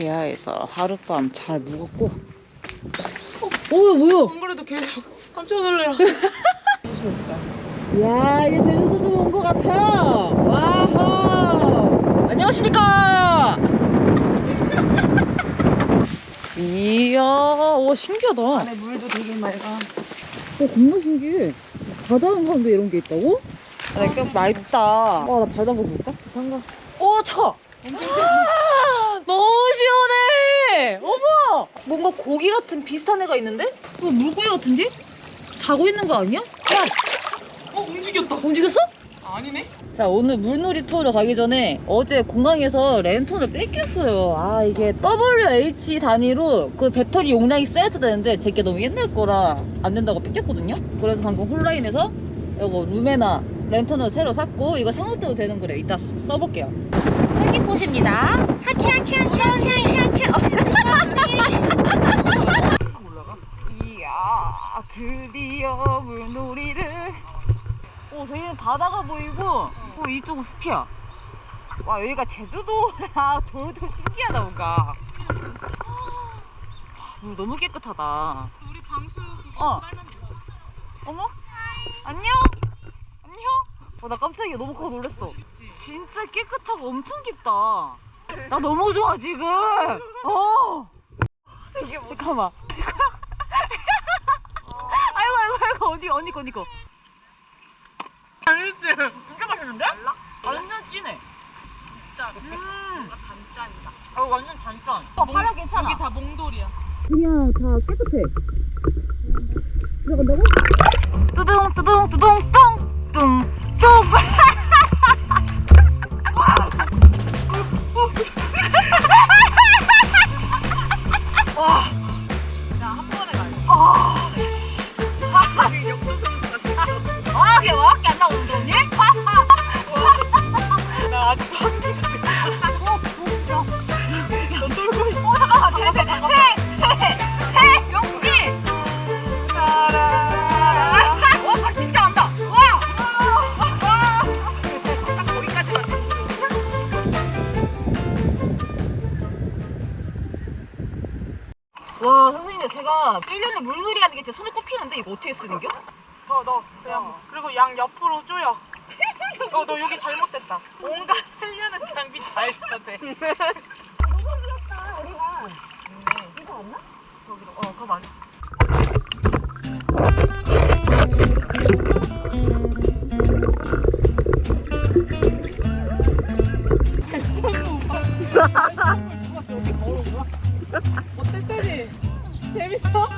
계야에서 하룻밤 잘 묵었고. 뭐야? 안 그래도 걔 깜짝 놀래라. 야, 이제 제주도 좀 온 것 같아. 와우. 안녕하십니까. 이야, 오 신기하다. 안에 물도 되게 맑아. 겁나 신기해. 바다 한가운데 이런 게 있다고? 아, 이게 맑다. 와, 나 바다 한번 볼까? 한가. 오, 차. 아, 너무 시원해. 어머, 뭔가 고기 같은 비슷한 애가 있는데? 이거 물고기 같은데? 자고 있는 거 아니야? 움직였다. 움직였어? 아니네. 자, 오늘 물놀이 투어를 가기 전에 어제 공항에서 랜턴을 뺏겼어요. 아, 이게 WH 단위로 그 배터리 용량이 쌓여야 되는데 제게 너무 옛날 거라 안 된다고 뺏겼거든요. 그래서 방금 홀라인에서 이거 루메나 랜턴을 새로 샀고, 이거 생활 때도 되는 거래. 이따 써볼게요. 헬기꽃입니다. 하치하치하치하치하치. 이야, 드디어 물놀이를. 오, 저기는 바다가 보이고, 이쪽은 숲이야. 와, 여기가 제주도라 돌도 신기하다, 뭔가. 물 너무 깨끗하다. 우리 방수 그거 깔면 돼. 어머? 안녕? 안녕? 나 깜짝이야. 너무 커서 놀랬어. 진짜 깨끗하고 엄청 깊다. 나 너무 좋아, 지금. 이게 뭐. 잠깐만. 아이고, 어디 거. 아니지. 진짜 맛있는데? 완전 진해. 진짜. 단짠이다. 완전 단짠. 파라 괜찮아. 여기 다 몽돌이야. 그냥 다 깨끗해. 들어간다고? 뚜둥 뚱. 와. 야, 한 번에 가야 돼. 아, 걔 와밖에 안 나오는데 언니? 나 아직도 한 개 같아. 너 뚫고 있어. 잠깐만. 해, 영씨. 와, 진짜 안다. 와. 딱 거기까지만. 와, 선생님, 제가 1년에 물놀이 하는 게 제 손에 꼽히는데 이거 어떻게 쓰는겨? 너 그냥. 그리고 양 옆으로 조여. 너 여기 잘못됐다. 온갖 살려는 장비 다 했어, 쟤. 너무 귀엽다, 우리가. 이거 맞나? 저기로. 그거 맞아. 어땠더니? 재밌어?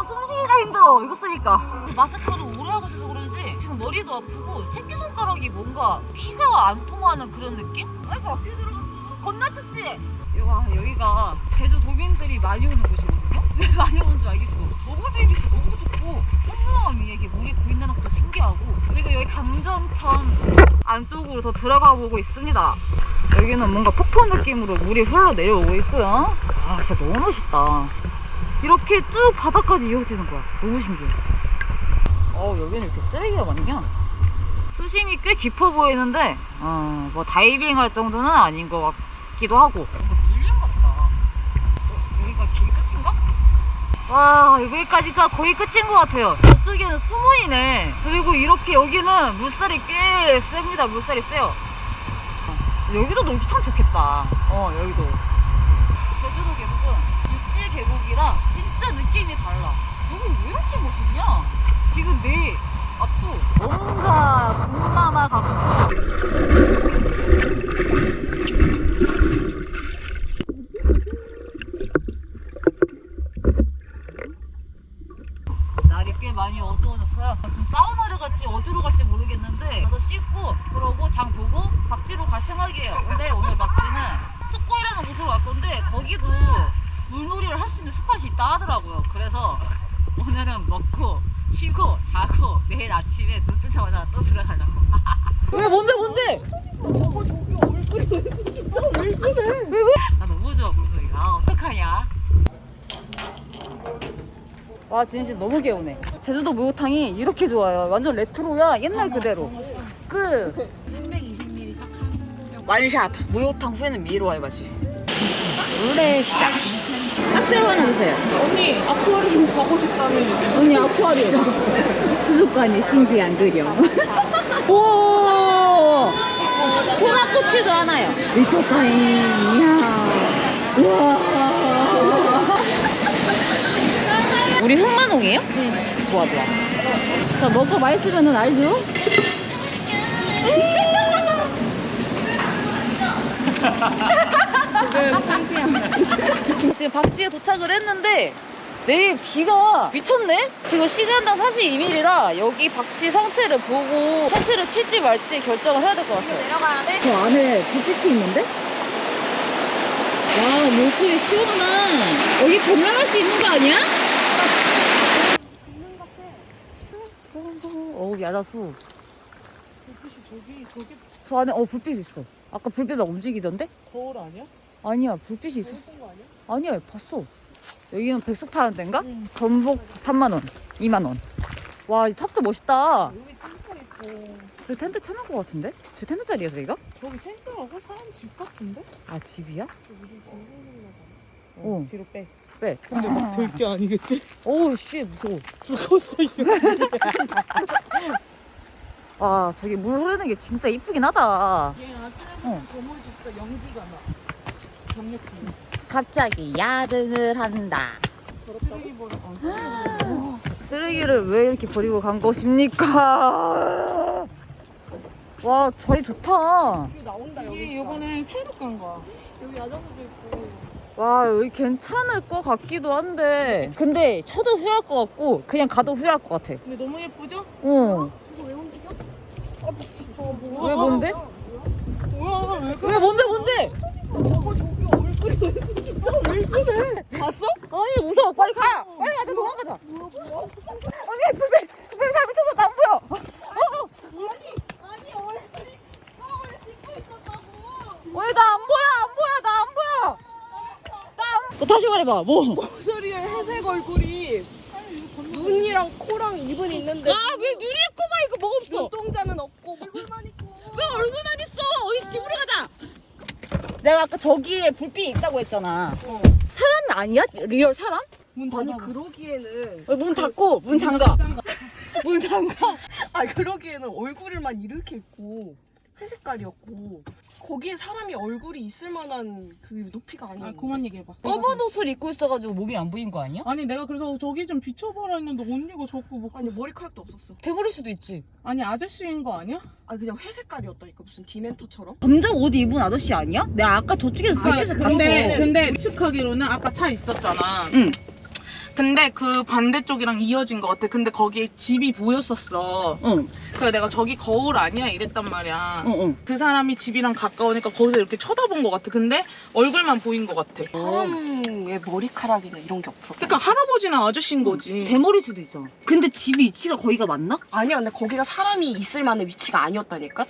숨쉬기가 힘들어, 이거 쓰니까. 마스크를 오래 하고 있어서 그런지 지금 머리도 아프고 새끼손가락이 뭔가 피가 안 통하는 그런 느낌? 아이고, 어떻게 들어갔어? 건너쳤지? 와, 여기가 제주도민들이 많이 오는 곳이거든요? 왜 많이 오는 줄 알겠어. 너무 재밌어, 너무 좋고 홈모함 위에 이게 물이 고인다는 것도 신기하고. 지금 여기 강전천 안쪽으로 더 들어가 보고 있습니다. 여기는 뭔가 폭포 느낌으로 물이 흘러내려오고 있고요. 아, 진짜 너무 멋있다. 이렇게 쭉 바다까지 이어지는 거야. 너무 신기해. 여기는 이렇게 쓰레기가 많냐? 수심이 꽤 깊어 보이는데 뭐 다이빙 할 정도는 아닌 것 같기도 하고. 밀림 같다. 여기가 길 끝인가? 와, 여기까지가 거의 끝인 것 같아요. 저쪽에는 수문이네. 그리고 이렇게 여기는 물살이 꽤 셉니다. 물살이 세요. 여기도 놀기 참 좋겠다. 여기도. 제주도 계곡은 육지 계곡이라 진짜 느낌이 달라. 여기 왜 이렇게 멋있냐? 지금 내 앞도 뭔가 동남아 같고. 날이 꽤 많이 어두워졌어요. 지금 사우나를 갈지 어디로 갈지 모르겠는데 가서 씻고 그러고 발생하게 해요. 근데 오늘 박쥐는 숙고이라는 곳으로 갈 건데 거기도 물놀이를 할 수 있는 스팟이 있다 하더라고요. 그래서 오늘은 먹고 쉬고 자고 내일 아침에 눈 뜨자마자 또 들어가려고. 왜 뭔데? 나 너무 좋아 물놀이가. 어떡하냐? 와 진심 너무 개운해. 제주도 목욕탕이 이렇게 좋아요. 완전 레트로야. 옛날 그대로. 끝. 320ml 딱 한. 완샷. 목욕탕 후에는 미로와이바지. 원래 시작. 딱새우 하나 주세요. 언니 아쿠아리움 가고 싶다며. 언니 아쿠아리움. 수족관이 신기한 그림. 오. 토마코치도 하나요. 미쳤다잉. 이야. 우와. 우리 흑마농이에요? 응. 좋아. 자 먹고 맛있으면은 알죠? 지금 창피함. 지금 박쥐에 도착을 했는데 내일 비가 미쳤네? 지금 시간당 42mm라 여기 박쥐 상태를 보고 텐트를 칠지 말지 결정을 해야 될 것 같아요. 내려가야 돼? 저 안에 불빛이 있는데? 와 물소리 시원하다. 여기 범람할 수 있는 거 아니야? 있는 것 같아. 어우 야자수. 불빛이 저기 저 안에 불빛 있어. 아까 불빛 막 움직이던데? 거울 아니야? 아니야 불빛이 있었어. 거울 거 아니야? 아니야 봤어. 여기는 백숙 파는 데인가? 응. 전복 3만원 2만원. 와 이 탑도 멋있다. 여기 진짜 예뻐. 저기 텐트 쳐놓은 거 같은데? 저기 텐트짜리야 저기가? 저기 텐트라고? 사람 집 같은데? 아 집이야? 저 무슨 짐승소리 나잖아. 어. 뒤로 빼. 왜? 근데 막 들 게 아니겠지? 어우 씨 무서워. 죽었어 이거. 와 저기 물 흐르는 게 진짜 이쁘긴 하다. 얘 아침에 어. 더 멋있어. 연기가 나. 강력히. 갑자기 야등을 한다. 쓰레기 버려. 쓰레기를 왜 이렇게 버리고 간 것입니까? 와 자리 좋다. 여기 나온다 여기. 이번에 새로 간 거야. 여기 야자수도 있고. 와 여기 괜찮을 것 같기도 한데 근데 쳐도 후회할 것 같고 그냥 가도 후회할 것 같아. 근데 너무 예쁘죠? 어. 저거 왜 움직여? 아 저거 뭐야? 왜 뭔데? 뭐야? 왜 그래? 왜 뭔데? 저거 저기 얼굴이 왜 진짜 왜 그래? 봤어? 아니 무서워. 빨리 가. 빨리 가자 도망가자. 뭐야? 언니 불빛 잘 미쳐서 나 안 보여. 아니 얼굴이 껌을 씹고 있었다고. 왜 나 안 보여 나 안 보여. 너 다시 말해봐 뭐? 소리에 회색 얼굴이 눈이랑 코랑 입은 있는데 아왜 눈이 있고 막 이거 뭐가 없어? 눈동자는 없고 얼굴만 있고. 왜 얼굴만 있어? 어디 집으로 가자. 내가 아까 저기에 불빛이 있다고 했잖아. 사람 아니야? 리얼 사람? 아니 그러기에는 문 닫고 문 잠가. 문 잠가. 아 그러기에는 얼굴만 이렇게 있고 회색깔이었고 거기에 사람이 얼굴이 있을 만한 그 높이가 아니야. 아 그만 얘기해봐. 검은 옷을 입고 있어가지고 몸이 안 보인 거 아니야? 아니 내가 그래서 저기 좀 비춰보라 했는데 언니가 자꾸 뭐 아니 머리카락도 없었어. 대머릴 수도 있지. 아니 아저씨인 거 아니야? 아 그냥 회색깔이었다니까 무슨 디멘토처럼. 검정 옷 입은 아저씨 아니야? 내가 아까 저쪽에서 불빛을 봤어. 근데 예측하기로는 아까 차 있었잖아. 응. 근데 그 반대쪽이랑 이어진 것 같아. 근데 거기에 집이 보였었어. 응. 그래서 내가 저기 거울 아니야 이랬단 말이야. 응. 그 사람이 집이랑 가까우니까 거기서 이렇게 쳐다본 것 같아. 근데 얼굴만 보인 것 같아. 사람의 머리카락이나 이런 게 없어. 그러니까 할아버지나 아저씨인 거지. 대머릴 수도 있잖아. 근데 집 위치가 거기가 맞나? 아니야 근데 거기가 사람이 있을 만한 위치가 아니었다니까.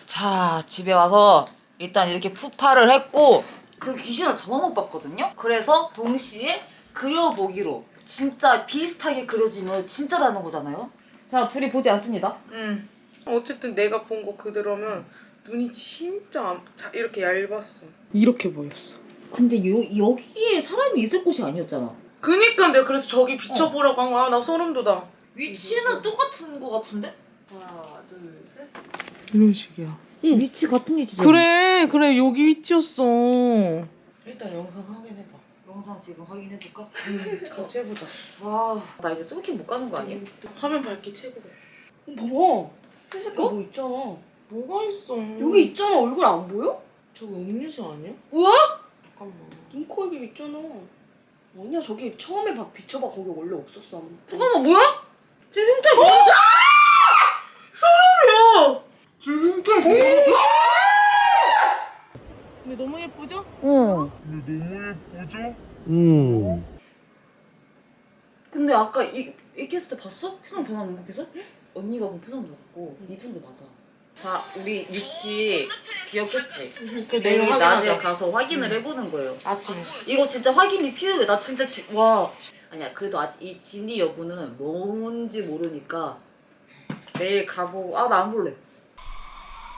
자 집에 와서 일단 이렇게 푸파를 했고 그 귀신은 저만 못 봤거든요. 그래서 동시에 그려보기로 진짜 비슷하게 그려지면 진짜라는 거잖아요. 자 둘이 보지 않습니다. 응. 어쨌든 내가 본 거 그대로면 눈이 진짜 이렇게 얇았어. 이렇게 보였어. 근데 여기에 사람이 있을 곳이 아니었잖아. 그니까 내가 그래서 저기 비춰보라고 한 거야. 나 소름 돋아. 위치는 똑같은 거 같은데? 하나 둘 셋. 이런 식이야. 위치 같은 위치잖아. 그래 여기 위치였어. 일단 영상 확인해봐. 영상 지금 확인해볼까? 같이 해보자. 와, 나 이제 솔킹 못 가는 거 아니야? 화면 밝기 최고래. 봐봐. 회색깔 뭐 있잖아. 뭐가 있어? 여기 있잖아. 얼굴 안 보여? 저거 음료수 아니야? 우와? 잠깐만. 눈, 코, 입 있잖아. 아니야 저기 처음에 비춰봐. 거기 원래 없었어. 아무튼. 잠깐만 뭐야? 제 생태 뭐야? 소름이야. 제 생태 뭐야? 너무 예쁘죠? 근데 아까 이렇게 했을 때 봤어? 표정 변하는 거 계속? 언니가 본 표정도 없고 이 표정도 맞아. 자, 우리 위치 기억했지? 내일 낮에 가서 확인을 해보는 거예요. 아침에. 이거 진짜 확인이 필요해. 나 진짜 와. 아니야, 그래도 아직 이 진이 여부는 뭔지 모르니까 내일 가보고. 아, 나 안 볼래.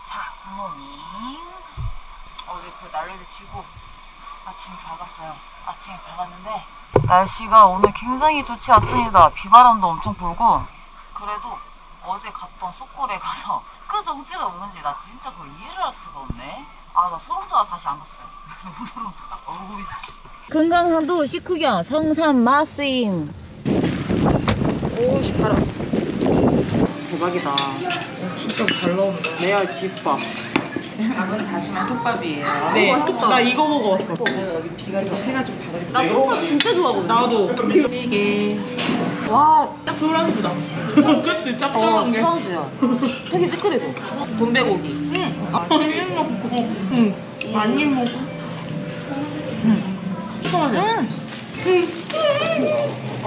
자, 굿모닝. 어제 그 난리를 치고 아침이 밝았어요. 아침이 밝았는데 날씨가 오늘 굉장히 좋지 않습니다. 비바람도 엄청 불고. 그래도 어제 갔던 속골에 가서 그 정체가 뭔지 나 진짜 그걸 이해를 할 수가 없네. 아, 나 소름 돋아. 다시 안 갔어요. 너무 소름 돋아. 어우 씨. 금강산도 식후경 성산 마스임. 오씨 바람. 대박이다. 진짜 잘 나온다. 내야 집밥. 밥은 다시마 톱밥이에요. 네. 나 이거 보고 왔어. 여기 비가 좀 새가 좀 바닥에. 나 톱밥 진짜 좋아하거든. 나도. 찌개. 와, 딱 술안주다. 그치? 짭짤한 게. 술안주야. 되게 뜨끈해서. 돈배고기. 응. 많이 먹고. 응. 많이 먹고.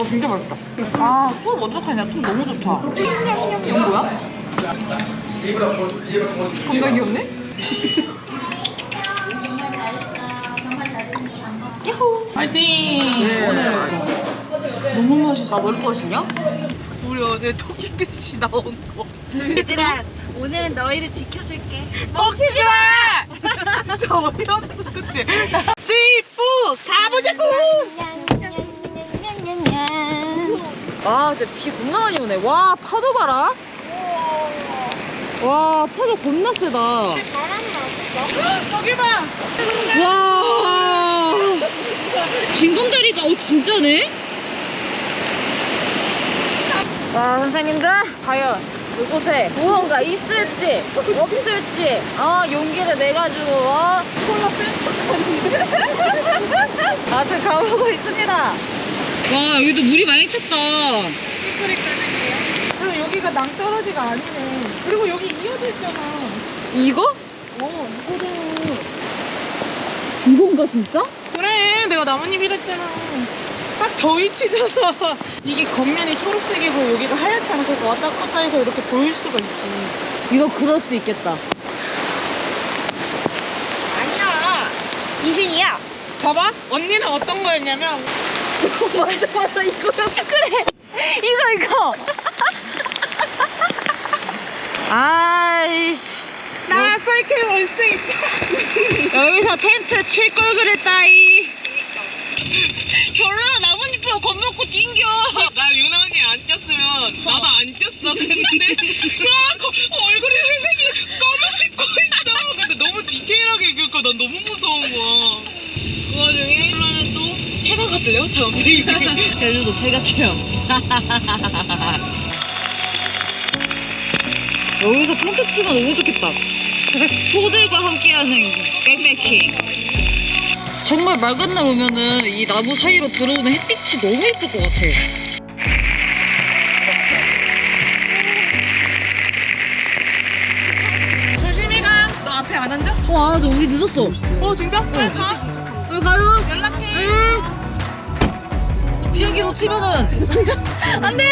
진짜 맛있다. 아, 톱 어떡하냐. 톱 너무 좋다. 이건 뭐야? 건강이 없네? 야호! 파이팅! 네. 오늘 너무 맛있어. 나 뭘 것이냐? 우리 어제 토끼듯이 나온 거. 얘들아, 오늘은 너희를 지켜줄게. 멈추지 마! 진짜 어이없어, 그치? 3, 4, 가보자고! 아, 진짜 비 겁나 많이 오네. 와, 파도 봐라. 와, 파도 겁나 세다. 저기 봐! 와, 징검다리가 진짜네? 와, 선생님들, 과연 이곳에 무언가 있을지 없을지 용기를 내가지고 콜라 펼쳐가는데 아무튼 가보고 있습니다. 와, 여기도 물이 많이 찼다. 그리고 여기가 낭떠러지가 아니네. 그리고 여기 이어져 있잖아. 이거? 이거를. 이건가 진짜? 그래, 내가 나뭇잎이라 했잖아. 딱 저 위치잖아. 이게 겉면이 초록색이고 여기가 하얗잖아. 그래서 왔다 갔다 해서 이렇게 보일 수가 있지. 이거 그럴 수 있겠다. 아니야. 귀신이야. 봐봐. 언니는 어떤 거였냐면 맞아 이거였어. 그래 이거 아이씨 나 썰케 월세 여기서 텐트 칠 걸 그랬다이. 별로야. 나뭇잎으로 겁먹고 낑겨. 나 유나 언니 안 꼈으면 나도 안 꼈어. 근데 얼굴에 회색이 검은색 거 있어. 근데 너무 디테일하게 읽을까 난 너무 무서운 거야. 그 와중에 콜라는 또 해가 갔을래요? 다음에 제주도 폐가 체험. 여기서 텐트 치면 너무 좋겠다. 소들과 함께하는 백패킹. 정말 맑은 날 오면은 이 나무 사이로 들어오는 햇빛이 너무 예쁠 것 같아. 조심히 가. 너 앞에 안 앉아? 안 하자. 우리 늦었어. 진짜? 빨리 가. 여기 가요. 연락해. 비행기 놓치면은 안 돼.